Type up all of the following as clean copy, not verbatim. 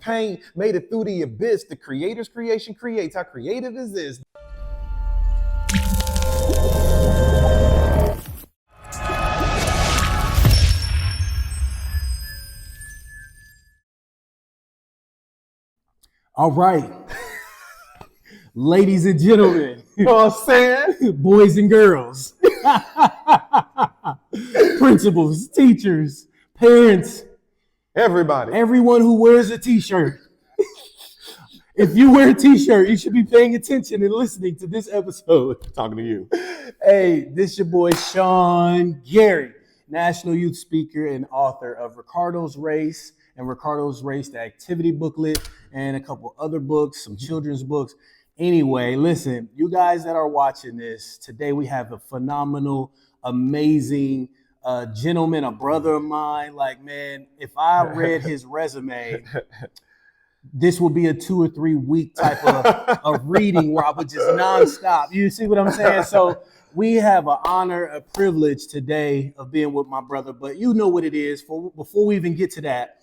pain, made it through the abyss. The creator's creation creates. How creative is this? All right. Ladies and gentlemen. You know what I'm saying? Boys and girls. Principals, teachers, parents. Everybody. Everyone who wears a t-shirt. If you wear a t-shirt, you should be paying attention and listening to this episode. Talking to you. Hey, this your boy Sean Gary, National Youth Speaker and author of Ricardo's Race and Ricardo's Race, the activity booklet, and a couple other books, some children's books. Anyway, listen, you guys that are watching this, today we have a phenomenal, amazing gentleman, a brother of mine. Like, man, if I read his resume, this will be a 2 or 3 week type of reading where I would just nonstop. You see what I'm saying? So we have an honor, a privilege today of being with my brother, but you know what it is. Before we even get to that,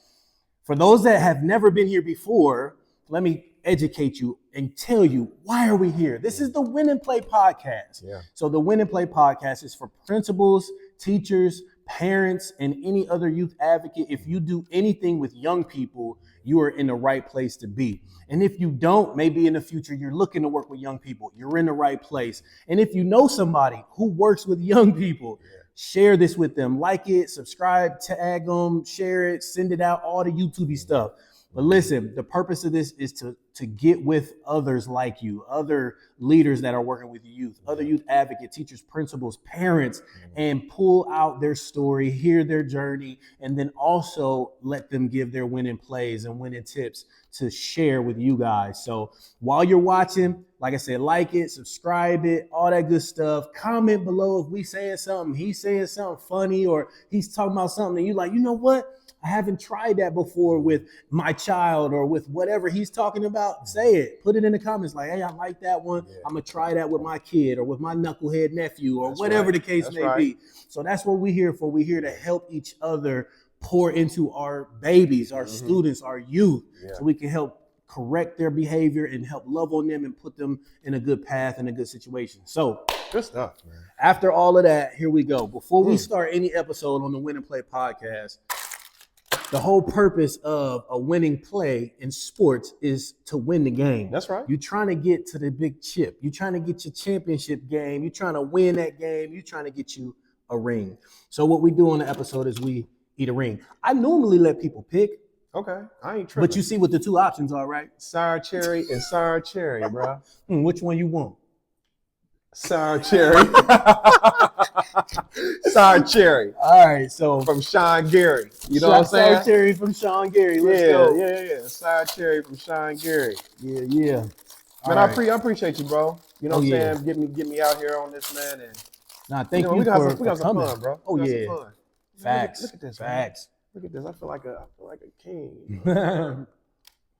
for those that have never been here before, let me educate you and tell you, why are we here? This is the Win and Play podcast. Yeah. So the Win and Play podcast is for principals, teachers, parents, and any other youth advocate. If you do anything with young people, you are in the right place to be. And if you don't, maybe in the future, you're looking to work with young people, you're in the right place. And if you know somebody who works with young people, share this with them. Like it, subscribe, tag them, share it, send it out, all the YouTube stuff. But listen, the purpose of this is to get with others like you, other leaders that are working with youth, other youth advocates, teachers, principals, parents, and pull out their story, hear their journey, and then also let them give their winning plays and winning tips to share with you guys. So while you're watching, like I said, like it, subscribe it, all that good stuff. Comment below if we saying something, he's saying something funny, or he's talking about something and you like, you know what? I haven't tried that before with my child or with whatever he's talking about. Say it. Put it in the comments like, hey, I like that one. Yeah. I'm going to try that with my kid or with my knucklehead nephew or whatever the case may be. So that's what we're here for. We're here to help each other pour into our babies, our students, our youth, so we can help correct their behavior and help love on them and put them in a good path and a good situation. So good stuff, man. After all of that, here we go. Before we start any episode on the Win and Play podcast, the whole purpose of a winning play in sports is to win the game. That's right. You're trying to get to the big chip. You're trying to get your championship game. You're trying to win that game. You're trying to get you a ring. So what we do on the episode is we eat a ring. I normally let people pick. Okay, I ain't tripping. But you see what the two options are, right? Sour cherry and sour cherry, bro. Which one you want? Sour cherry. Sour cherry. All right, so from Sean Gary. You know what I'm saying? Sour cherry from Sean Gary. Let's go. Yeah. Sour cherry from Sean Gary. Yeah. Man, I appreciate you, bro. You know what I'm saying? Get me out here on this, man. And thank you we got for some coming. fun, bro. Oh yeah. Some fun. Facts. Look at this. Facts. Man. Look at this. I feel like a king. I feel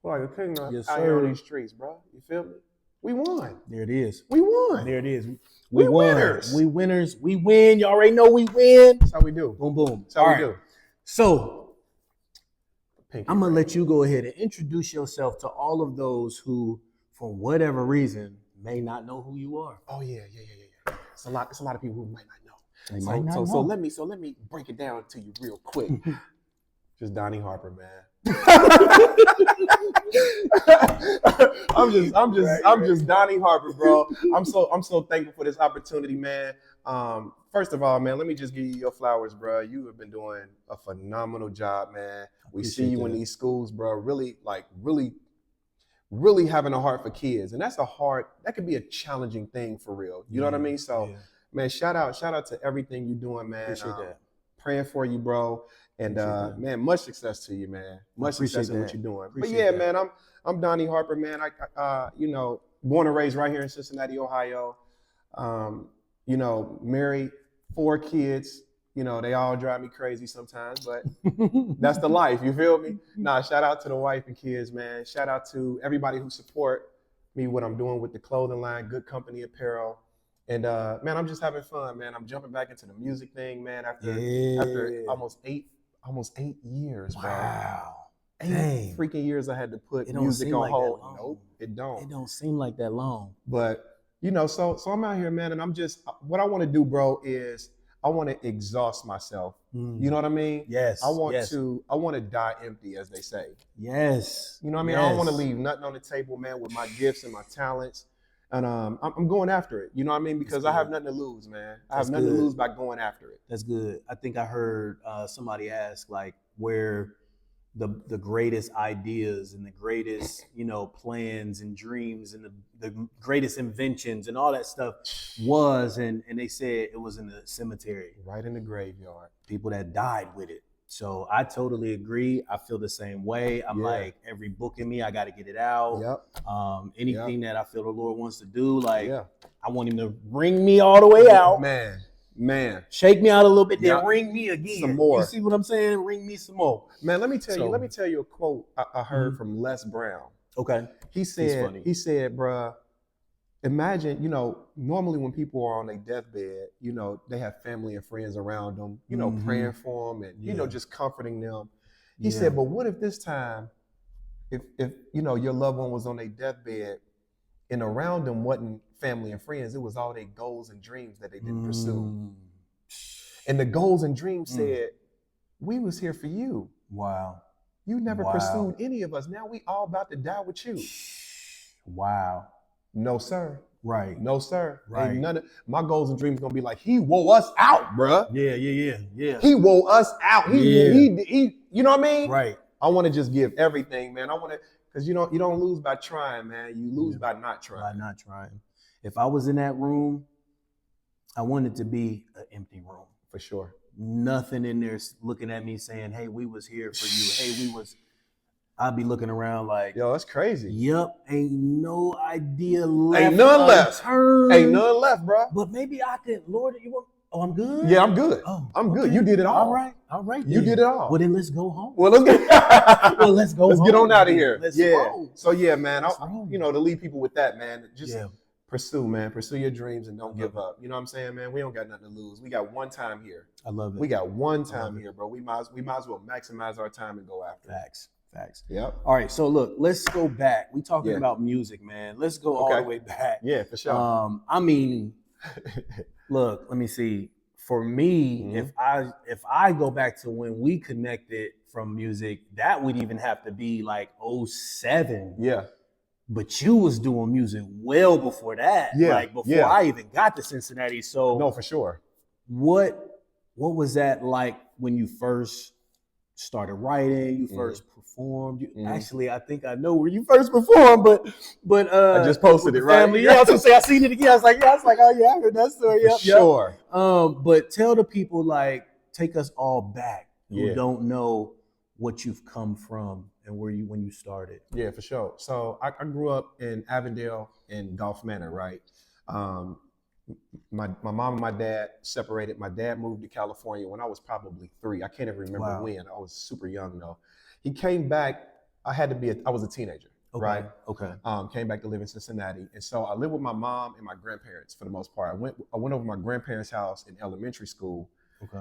like a king out here on these streets, bro. You feel me? We won. There it is. We won. There it is. We won. Winners. We winners. We win. You already know we win. That's how we do. Boom, boom. That's how we do. So I'm going to let you go ahead and introduce yourself to all of those who, for whatever reason, may not know who you are. Oh, yeah. It's a lot of people who might not know. They might not know. So let me break it down to you real quick. Just Donny Harper, man. I'm just Donny Harper, bro. I'm so thankful for this opportunity, man. First of all, man, let me just give you your flowers, bro. You have been doing a phenomenal job, man. We see you in these schools, bro. Really having a heart for kids, and that could be a challenging thing for real. You know what I mean? So, man, shout out to everything you're doing, man. Appreciate that. Praying for you, bro. And man, much success to you, man. Much success in what you're doing. Appreciate man, I'm Donny Harper, man. I born and raised right here in Cincinnati, Ohio. Married, 4 kids. They all drive me crazy sometimes, but that's the life. You feel me? Shout out to the wife and kids, man. Shout out to everybody who support me, what I'm doing with the clothing line, Good Company Apparel. And man, I'm just having fun, man. I'm jumping back into the music thing, man, after almost eight years, bro. Wow. Dang. freaking years I had to put It don't music seem on like that hold. long. Nope, it don't. It don't seem like that long. But so I'm out here, man, and I'm just what I want to do, bro, is I want to exhaust myself. You know what I mean? Yes. I want to die empty, as they say. Yes. You know what I mean? I don't want to leave nothing on the table, man, with my gifts and my talents. And I'm going after it. You know what I mean? Because I have nothing to lose, man. I have nothing to lose by going after it. That's good. I think I heard somebody ask like where the greatest ideas and the greatest, plans and dreams and the greatest inventions and all that stuff was, and they said it was in the cemetery. Right in the graveyard. People that died with it. So I totally agree. I feel the same way. I'm like, every book in me, I got to get it out. Yep. Anything that I feel the Lord wants to do, like I want him to bring me all the way out. Man. Shake me out a little bit, then ring me again. Some more. You see what I'm saying? Ring me some more. Man, let me tell you a quote I heard from Les Brown. Okay. He said, bruh, imagine, normally when people are on their deathbed, they have family and friends around them, praying for them and, just comforting them. He said, but what if this time, if your loved one was on their deathbed and around them wasn't family and friends, it was all their goals and dreams that they didn't pursue. And the goals and dreams said, we was here for you. Wow. You never pursued any of us. Now we all about to die with you. Wow. No, sir. Right. No, sir. Right. Ain't none of my goals and dreams gonna be like, he wore us out, bruh. Yeah. He wore us out. He you know what I mean? Right. I want to just give everything, man. I want to, because you don't lose by trying, man. You lose by not trying. By not trying. If I was in that room, I want it to be an empty room. For sure. Nothing in there looking at me saying, hey, we was here for you. Hey, I'd be looking around like, yo, that's crazy. Yep, ain't no idea left. Ain't none left. Ain't none left, bro. But maybe I could, Lord, I'm good? Yeah, I'm good. Oh, I'm good. You did it all. All right. You did it all. Well, then let's go home. Well, let's go let's home. get on out of here. Let's roll. So, man, to leave people with that, man, just pursue your dreams and don't give up. You know what I'm saying, man? We don't got nothing to lose. We got one time here. I love it. We got one time here, bro. We might as well maximize our time and go after it. Facts. Yep. All right, so look, let's go back. We talking about music, man. Let's go all the way back. Yeah, for sure. Look, let me see. For me, if I go back to when we connected from music, that would even have to be like 2007. Yeah. But you was doing music well before that. Yeah. Like before I even got to Cincinnati. So no, for sure. What was that like when you first started writing, you first performed? Actually, I think I know where you first performed, but I just posted it, right? Yeah, I was gonna say I seen it again. I was like, oh yeah, I heard that story. For sure. But tell the people, like, take us all back who don't know what you've come from and when you started. Yeah, for sure. So I grew up in Avondale in Gulf Manor, right? My mom and my dad separated. My dad moved to California when I was probably 3. I can't even remember when. I was super young though. He came back. I was a teenager, right? Okay. Came back to live in Cincinnati, and so I lived with my mom and my grandparents for the most part. I went over to my grandparents' house in elementary school,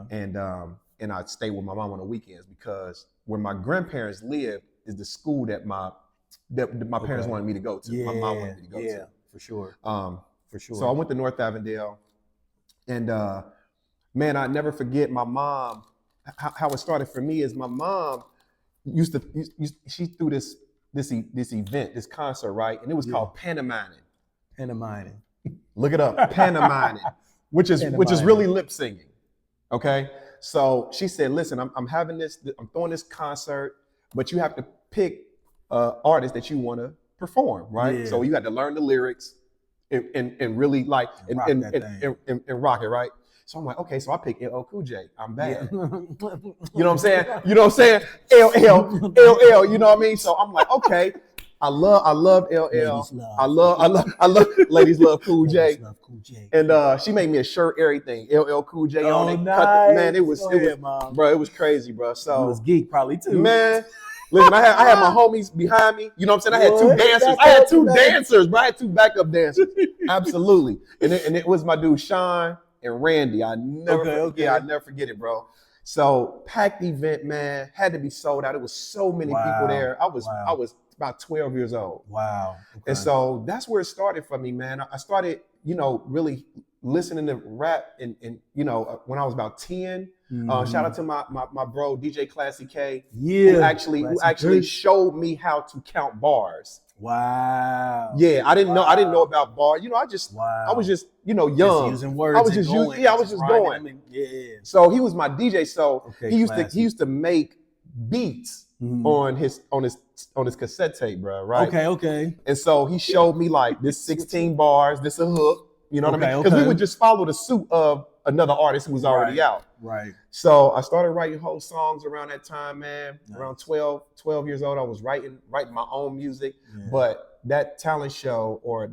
and I stayed with my mom on the weekends because where my grandparents lived is the school that my parents wanted me to go to. My mom wanted me to go to. Yeah, for sure. For sure. So I went to North Avondale, and man, I never forget my mom. How it started for me is my mom she threw this event, this concert, right, and it was called Pantomining. Pantomining. Look it up, Pantomining, which is really lip singing. Okay, so she said, "Listen, I'm having this. I'm throwing this concert, but you have to pick artists that you want to perform, right? Yeah. So you had to learn the lyrics." And really like and rock it, right? So I'm like, okay, so I picked LL Cool J. I'm bad. You know what I'm saying? LL, you know what I mean? So I'm like, okay, I love LL. I love Ladies Love Cool J. And she made me a shirt, everything. LL Cool J on it. Nice. Man, it was bro, it was crazy, bro. So it was geek probably too. Man. Listen, I had my homies behind me. You know what I'm saying? I had 2 dancers. I had 2 dancers, bro. I had 2 backup dancers. Absolutely. And it was my dude Sean and Randy. I never forget it, bro. So packed event, man, had to be sold out. It was so many people there. I was about 12 years old. Wow. Okay. And so that's where it started for me, man. I started, really listening to rap and when I was about 10. Shout out to my bro DJ Classy K, who actually showed me how to count bars. Wow. Yeah, I didn't know about bars. I was just young. Just using words. I was just going. So he was my DJ. So he used to make beats on his cassette tape, bro. Right. Okay. And so he showed me like this 16 bars, this a hook. You know what I mean? Because we would just follow the suit of another artist who was already out. Right. So I started writing whole songs around that time, man. Nice. Around 12 years old, I was writing my own music. Yeah. But that talent show or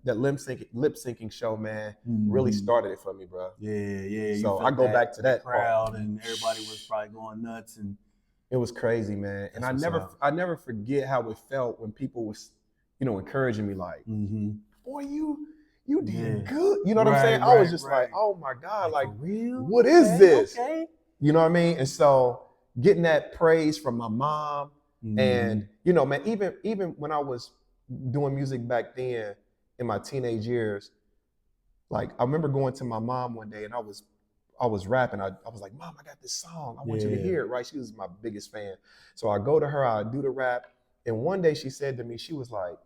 that lip syncing show, man, really started it for me, bro. Yeah. So I go back to that crowd, and everybody was probably going nuts, and it was crazy, man. And I never forget how it felt when people was, encouraging me like, boy, you did good. You know what I'm saying? I was just like, oh my God, like real? What is this? Okay. You know what I mean? And so getting that praise from my mom and, man, even when I was doing music back then in my teenage years, like I remember going to my mom one day and I was rapping. I was like, Mom, I got this song. I want you to hear it, right? She was my biggest fan. So I go to her, I do the rap. And one day she said to me, she was like,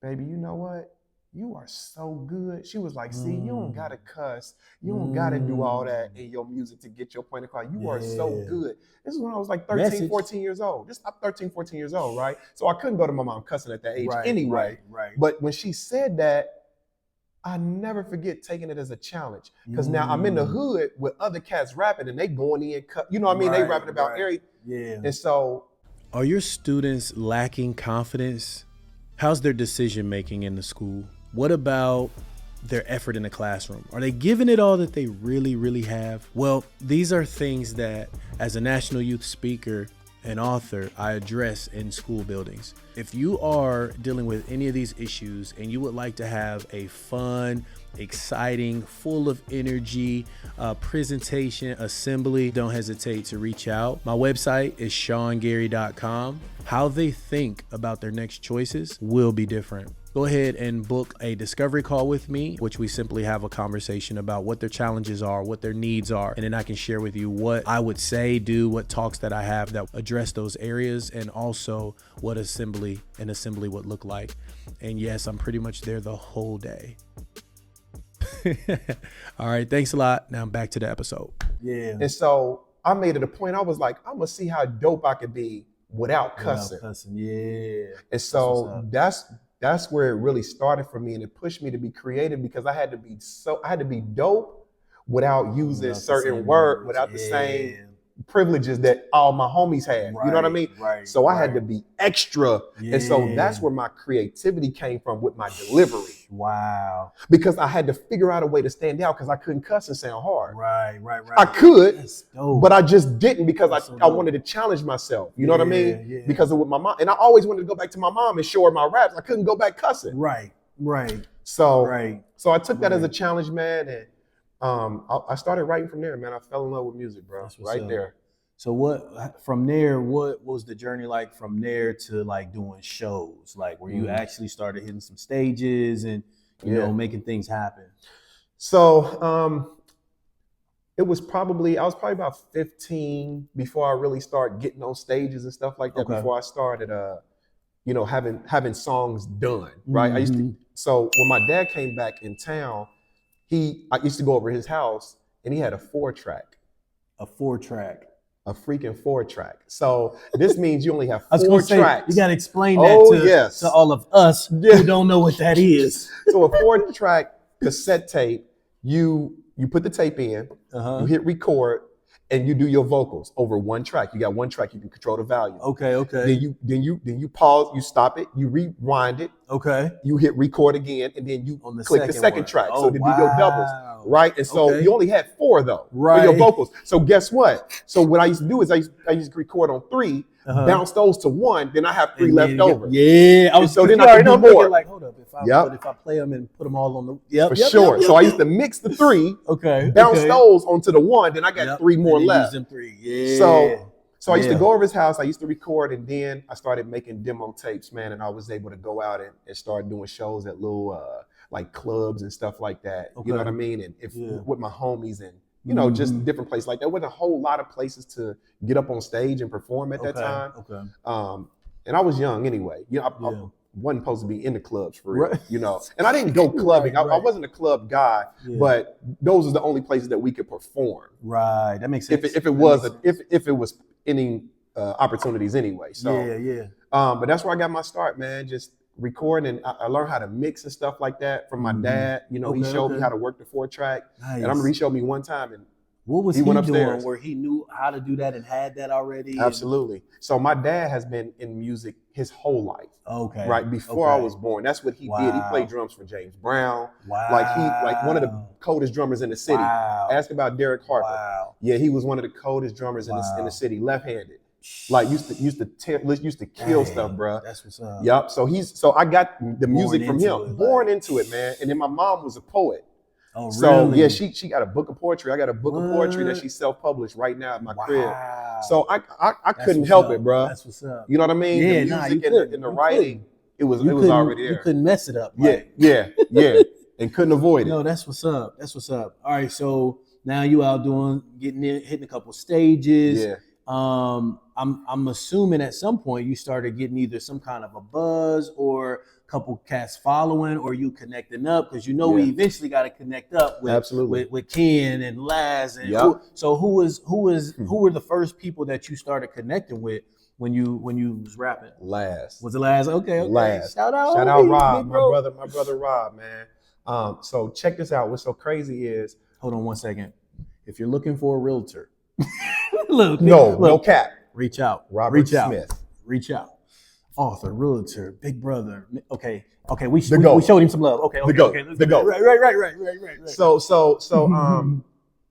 baby, you know what? You are so good. She was like, see, you don't gotta cuss. You don't gotta do all that in your music to get your point across. You are so good. This is when I was like 13, 14 years old. I'm 13, 14 years old, right? So I couldn't go to my mom cussing at that age anyway. Right. But when she said that, I never forget taking it as a challenge. Because now I'm in the hood with other cats rapping and they going in, you know what I mean? They rapping about everything. Yeah. And so. Are your students lacking confidence? How's their decision making in the school? What about their effort in the classroom? Are they giving it all that they really, really have? Well, these are things that as a national youth speaker and author, I address in school buildings. If you are dealing with any of these issues and you would like to have a fun, exciting, full of energy presentation, assembly, don't hesitate to reach out. My website is SeanGary.com. How they think about their next choices will be different. Go ahead and book a discovery call with me, which we simply have a conversation about what their challenges are, what their needs are, and then I can share with you what I would say, do, what talks that I have that address those areas, and also what an assembly would look like. And yes, I'm pretty much there the whole day. All right, thanks a lot. Now back to the episode. Yeah. And so I made it a point. I was like, I'm gonna see how dope I could be without cussing. Yeah. And so that's where it really started for me, and it pushed me to be creative because I had to be dope without using certain words, without the same privileges that all my homies had. You know what I mean? Right. So I had to be extra. Yeah. And so that's where my creativity came from with my delivery. Wow. Because I had to figure out a way to stand out because I couldn't cuss and sound hard. Right. I could, but I just didn't because I wanted to challenge myself. You know what I mean? Yeah. Because of what my mom, and I always wanted to go back to my mom and show her my raps. I couldn't go back cussing. Right. So I took that as a challenge, man, and I started writing from there, man. I fell in love with music, bro. Right there. So what was the journey like from there to like doing shows? Like where you actually started hitting some stages and you know making things happen? So I was probably about 15 before I really started getting on stages and stuff like that. Okay. Before I started having songs done, right? I used to. So when my dad came back in town, I used to go over his house and he had a 4-track. A 4-track. A freaking 4-track. So this means you only have 4 tracks. You got to explain that to all of us who don't know what that is. So a 4-track cassette tape, you put the tape in, you hit record, and you do your vocals over 1 track. You got 1 track, you can control the volume. Okay. Then you pause, you stop it, you rewind it. Okay. You hit record again, and then you click the second track. So to do your doubles, right? And so you only had 4 though for your vocals. So guess what? So what I used to do is I used to record on 3, bounce those to 1, then I have 3 And left then over. Yeah, I was so then you I already can know do I'm thinking more. like, hold up, if I play them and put them all on the For sure. So I used to mix the 3, bounce those onto the 1, then I got 3 more left. Use them 3. Yeah. So I used to go over his house, I used to record, and then I started making demo tapes, man, and I was able to go out and start doing shows at little like clubs and stuff like that. You know what I mean? And with my homies and you know, just different places like that. There wasn't a whole lot of places to get up on stage and perform at that time. And I was young anyway. You know, I wasn't supposed to be in the clubs for real, you know. And I didn't go clubbing. I wasn't a club guy, but those are the only places that we could perform. Right, that makes sense. If it was any opportunities anyway. So but that's where I got my start, man. Just recording, and I learned how to mix and stuff like that from my dad. You know, he showed me how to work the 4-track. And I remember he showed me one time, and what was he went doing upstairs where he knew how to do that and had that already? Absolutely. So my dad has been in music his whole life. Right before I was born. That's what he did. He played drums for James Brown. Like one of the coldest drummers in the city. Ask about Derek Harper. Yeah, he was one of the coldest drummers in the city, left-handed. Like used to kill stuff, bro. That's what's up. Yep. So I got the music from him. Born into it, man. And then my mom was a poet. Oh, really? So yeah, she got a book of poetry. I got a book of poetry that she self-published right now at my crib. So I couldn't help it, bro. That's what's up. You know what I mean? Yeah, the music and the writing, it was already there. You couldn't mess it up. Yeah. And couldn't avoid it. No, that's what's up. That's what's up. All right, so now you out hitting a couple stages. Yeah. I'm assuming at some point you started getting either some kind of a buzz or a couple cats following, or you connecting up, because we eventually got to connect up with Ken and Laz. And who were the first people that you started connecting with when you was rapping? Laz. Was it Laz? Okay. Laz. Shout out Rob, my brother Rob, man. So check this out. What's so crazy is, hold on one second. If you're looking for a realtor, no cap. Reach out. Robert Smith. Reach out. Author, realtor, big brother. Okay. We showed him some love. Okay. The GOAT. Right.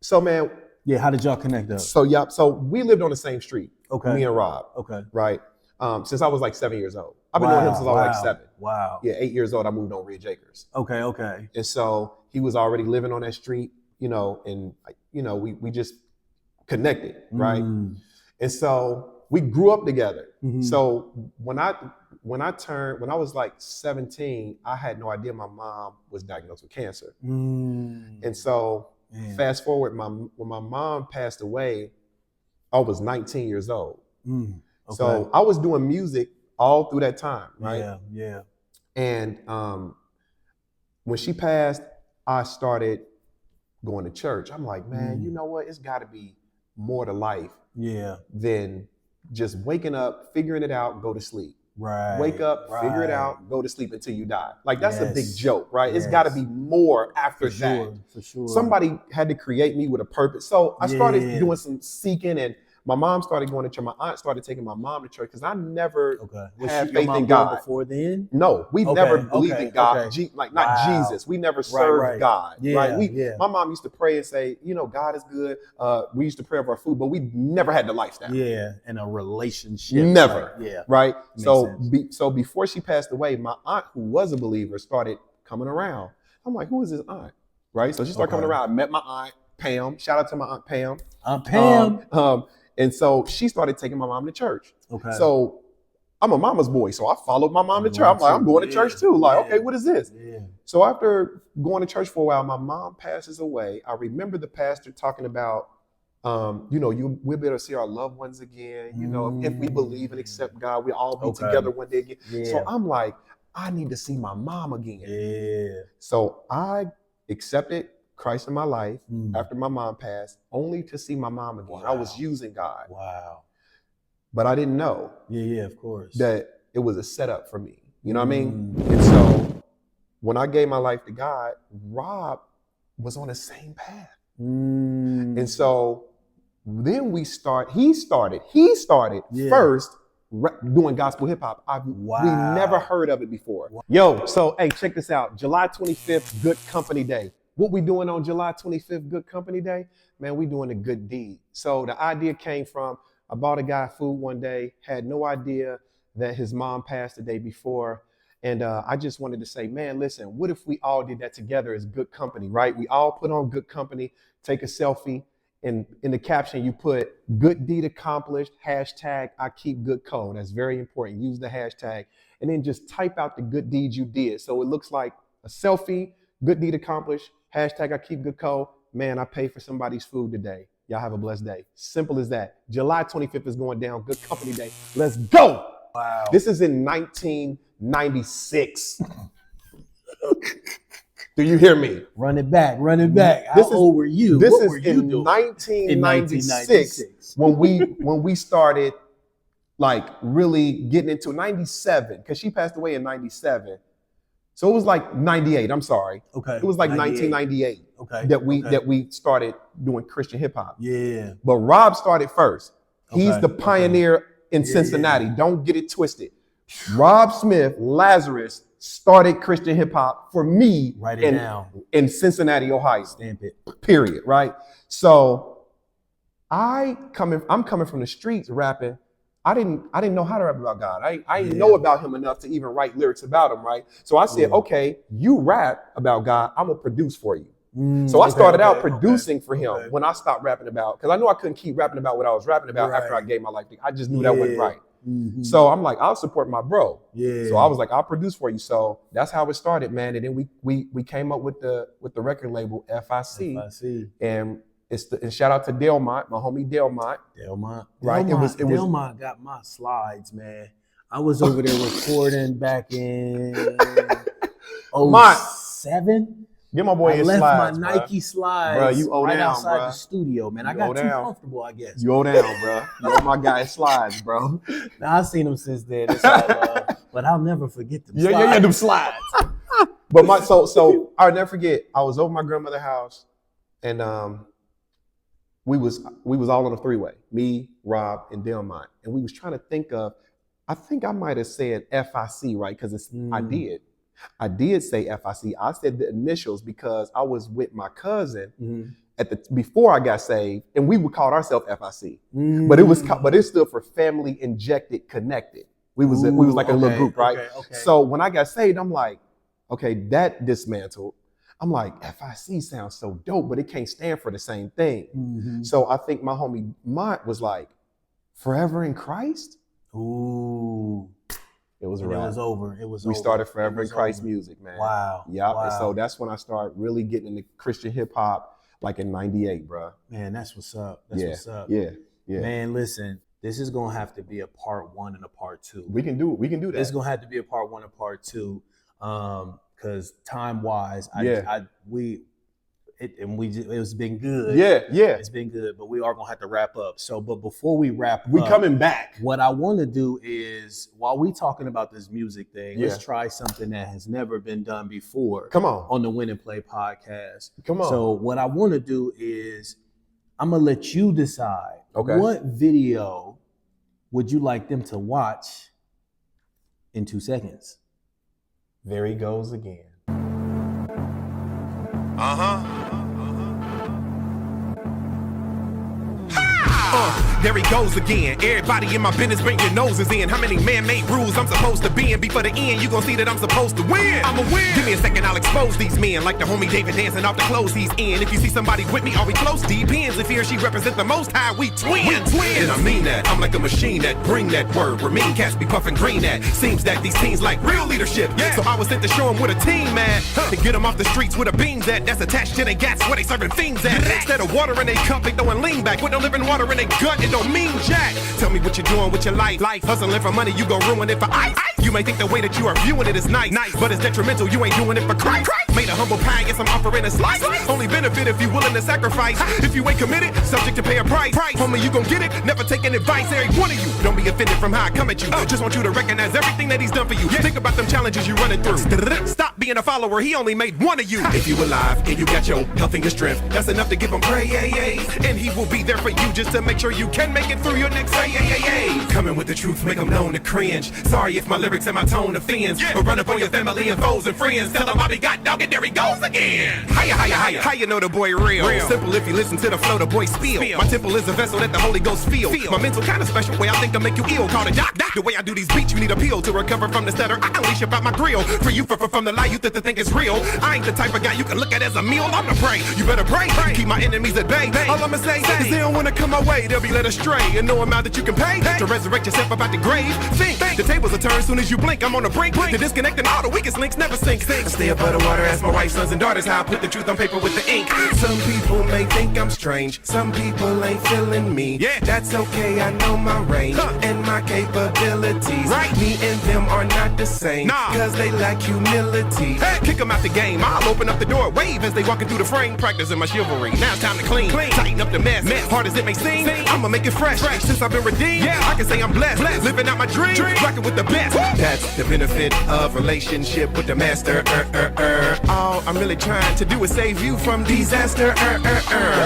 So man. Yeah. How did y'all connect up? So we lived on the same street. Okay. Me and Rob. Okay. Right. Since I was like 7 years old. I've been knowing him since I was like 7. Wow. Yeah. 8 years old. I moved on Ridge Acres. Okay. And so he was already living on that street, you know, and you know, we just connected, right? And so we grew up together. So when I was like 17, I had no idea my mom was diagnosed with cancer. And so fast forward, when my mom passed away, I was 19 years old. So I was doing music all through that time, right? Yeah. And when she passed, I started going to church. I'm like, man, you know what? It's got to be more to life than just waking up, figuring it out, go to sleep. Right. Wake up, figure it out, go to sleep until you die. Like that's a big joke, right? It's got to be more after that. For sure. Somebody had to create me with a purpose. So I started doing some seeking, and my mom started going to church. My aunt started taking my mom to church because I never had faith in God before then. No, we never believed in God. Not Jesus. We never served God. Right? My mom used to pray and say, you know, God is good. We used to pray over our food, but we never had the lifestyle. Yeah, and a relationship. Never. Right. Makes So before she passed away, my aunt, who was a believer, started coming around. I'm like, who is this aunt? Right. So she started coming around. I met my aunt Pam. Shout out to my aunt Pam. Aunt Pam. And so she started taking my mom to church. Okay. So I'm a mama's boy. So I followed my mom to church. I'm like, I'm going to church too. Like, okay, what is this? So after going to church for a while, my mom passes away. I remember the pastor talking about, you know, we'll be able to see our loved ones again. You know, if we believe and accept God, we'll all be together one day again. So I'm like, I need to see my mom again. So I accepted Christ in my life after my mom passed, only to see my mom again. I was using God. Wow. But I didn't know. Yeah, of course. That it was a setup for me. You know what I mean? And so when I gave my life to God, Rob was on the same path. And so then he started first doing gospel hip hop. We never heard of it before. Yo, so hey, check this out. July 25th, Good Company Day. What we doing on July 25th, Good Company Day? Man, we doing a good deed. So the idea came from I bought a guy food one day, had no idea that his mom passed the day before. And I just wanted to say, man, listen, what if we all did that together as good company, right? We all put on good company, take a selfie, and in the caption, you put good deed accomplished, hashtag I keep good co. That's very important. Use the hashtag. And then just type out the good deeds you did. So it looks like a selfie, good deed accomplished, hashtag I keep good co. Man, I paid for somebody's food today. Y'all have a blessed day. Simple as that. July 25th is going down. Good company day. Let's go. Wow. This is in 1996. Do you hear me? Run it back. How old were you? This What is were you in doing? 1996 when we started like really getting into 97, because she passed away in 97. So it was like 98. I'm sorry. Okay. It was like 98. 1998 that we started doing Christian hip hop. Yeah. But Rob started first. He's Okay. the pioneer in Cincinnati. Don't get it twisted. Rob Smith, Lazarus, started Christian hip hop for me Write it down. in Cincinnati, Ohio. Stamp it. Period. Right. So I'm coming from the streets rapping. I didn't know how to rap about God. I didn't know about him enough to even write lyrics about him. Right. So I said, okay, you rap about God, I'm gonna produce for you. So I started out producing for him when I stopped rapping about, because I knew I couldn't keep rapping about what I was rapping about after I gave my life. I just knew that wasn't right. Mm-hmm. So I'm like, I'll support my bro. Yeah. So I was like, I'll produce for you. So that's how it started, man. And then we came up with the record label FIC. And and shout out to D-Maub, my homie D-Maub. Right. D-Maub got my slides, man. I was over there recording back in 07. Get my boy I his left slides, my bro. Nike slides Bro, you owe right down, outside bro. the studio, man. I You got owe too down. comfortable, I guess. You owe down, bro. You owe my guy his slides, bro. Now, I've seen them since then. It's all love, but I'll never forget them slides. Yeah, them slides. But so I'll never forget. I was over my grandmother's house, and we was all on a three-way. Me, Rob, and D-Maub, and we was trying to think of. I think I might have said FIC, right? Because I did say FIC. I said the initials because I was with my cousin before I got saved, and we would call ourselves FIC. But it stood for Family Injected Connected. We was like a little group, right? Okay. So when I got saved, I'm like, okay, that dismantled. I'm like, FIC sounds so dope, but it can't stand for the same thing. So I think my homie Mont was like, Forever in Christ? Ooh. It was a And wrap. it was over. We started Forever in Christ music, man. Wow. Yeah. Wow. And so that's when I started really getting into Christian hip hop, like in 98, bro. Man, that's what's up. Yeah. Man, listen, this is gonna have to be a part 1 and a part 2. We can do it. We can do that. It's gonna have to be a part 1 and part 2, because time wise, it's been good. Yeah. It's been good, but we are gonna have to wrap up. So, but before we wrap We up, coming back. what I want to do is, while we talking about this music thing, let's try something that has never been done before. Come on. The Win and Play podcast. Come on. So what I want to do is, I'm gonna let you decide. Okay. What video would you like them to watch in 2 seconds? There he goes again. There he goes again. Everybody in my business, bring your noses in. How many man-made rules I'm supposed to be in? Before the end, you gon' see that I'm supposed to win. I'ma win. Give me a second, I'll expose these men. Like the homie David dancing off the clothes he's in. If you see somebody with me, are we close? Depends. If he or she represent the most high, we twins. And I mean that. I'm like a machine that bring that word. Where mean cats be puffing green at. Seems that these teens like real leadership. So I was sent to show them what a team at. To get them off the streets with a beams at. That's attached to their gats where they serving fiends at. Instead of water in their cup, they throwing lean back. With no living water in their gut, it don't mean jack. Tell me what you're doing with your life. Hustling for money, you gon' ruin it for ice. You may think the way that you are viewing it is nice, but it's detrimental. You ain't doing it for Christ. Made a humble pie, yes, I'm offering a slice. Only benefit if you willing to sacrifice. If you ain't committed, subject to pay a price. Homie, you gon' get it. Never taking advice, every one of you. Don't be offended from how I come at you. Just want you to recognize everything that he's done for you. Think about them challenges you running through. Stop being a follower. He only made one of you. If you alive and you got your health and your strength, that's enough to give him praise. And he will be there for you just to make sure you can make it through your next say. Coming with the truth, make them known to cringe. Sorry if my lyrics lyrics and my tone offends. But run up on your family and foes and friends. Tell them I be got dog and there he goes again. Hiya, hiya, hiya. How you know the boy real? Simple if you listen to the flow, the boy spill. My temple is a vessel that the Holy Ghost feel. My mental kind of special way I think to make you ill. Call it doc. The way I do these beats, you need a pill to recover from the stutter. I unleash about my grill. For you from the lie you think it's real. I ain't the type of guy you can look at as a meal. I'm the prey. You better pray. Keep my enemies at bay. All I'ma say is they don't wanna come my way. They'll be led astray. And no amount that you can pay to resurrect yourself about the grave. Think the tables will turn soon as you blink. I'm on the brink. The disconnect and all the weakest links never sink. I stay above the water, ask my wife, sons and daughters how I put the truth on paper with the ink. Some people may think I'm strange. Some people ain't feeling me. Yeah, that's okay. I know my range and my capabilities. Right, me and them are not the same. Cause they lack humility. Hey, kick them out the game. I'll open up the door, wave as they walking through the frame. Practicing my chivalry. Now it's time to clean. Tighten up the mess. Hard as it may seem, I'ma make it fresh. Since I've been redeemed, I can say I'm blessed. Living out my dream, rocking with the best. That's the benefit of relationship with the master. All I'm really trying to do is save you from disaster.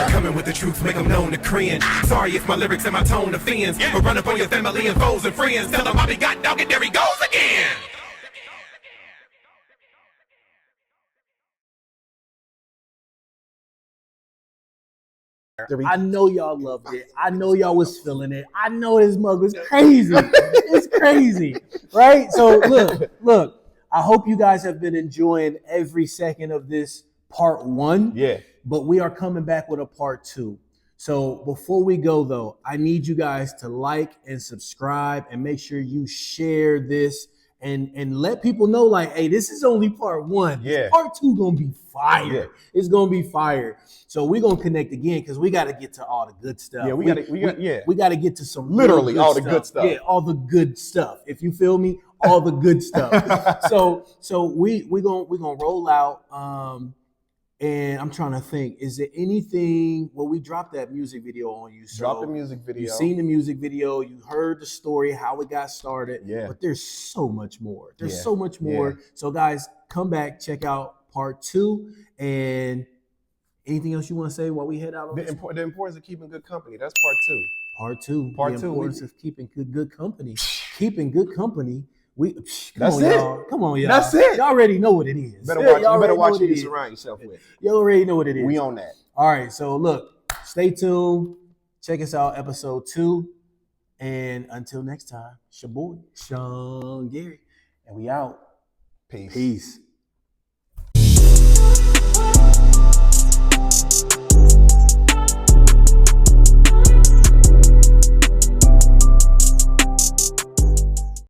Coming with the truth, make them known to cringe. Sorry if my lyrics and my tone offends. But run up on your family and foes and friends. Tell them I be got dog and there he goes again. I know y'all loved it. I know y'all was feeling it. I know this mug was crazy. It's crazy, right? So look. I hope you guys have been enjoying every second of this part 1. Yeah. But we are coming back with a part 2. So before we go though, I need you guys to like and subscribe and make sure you share this and let people know like, hey, this is only part 1. Yeah. Part 2 gonna be fire. Yeah. It's gonna be fire. So we're gonna connect again because we gotta get to all the good stuff. Yeah, we gotta get to some literally real all the good stuff. Yeah, all the good stuff. If you feel me, all the good stuff. So we gonna roll out. And I'm trying to think, is there anything? Well, we dropped that music video on you. So Drop the music video. You've seen the music video. You heard the story, how it got started. Yeah. But there's so much more. There's Yeah. so much more. Yeah. So guys, come back, check out part 2. And anything else you want to say while we head out on The this? importance of keeping good company. That's part 2. Part 2. Part the 2. importance of keeping good company. Keeping good company. That's it. Come on, y'all. That's it. Y'all already know what it is. You better watch who it you is. surround yourself with. You already know what it is. We on that. All right, so look, stay tuned. Check us out, episode 2. And until next time, it's your boy, Sean Gary. And we out. Peace. Peace.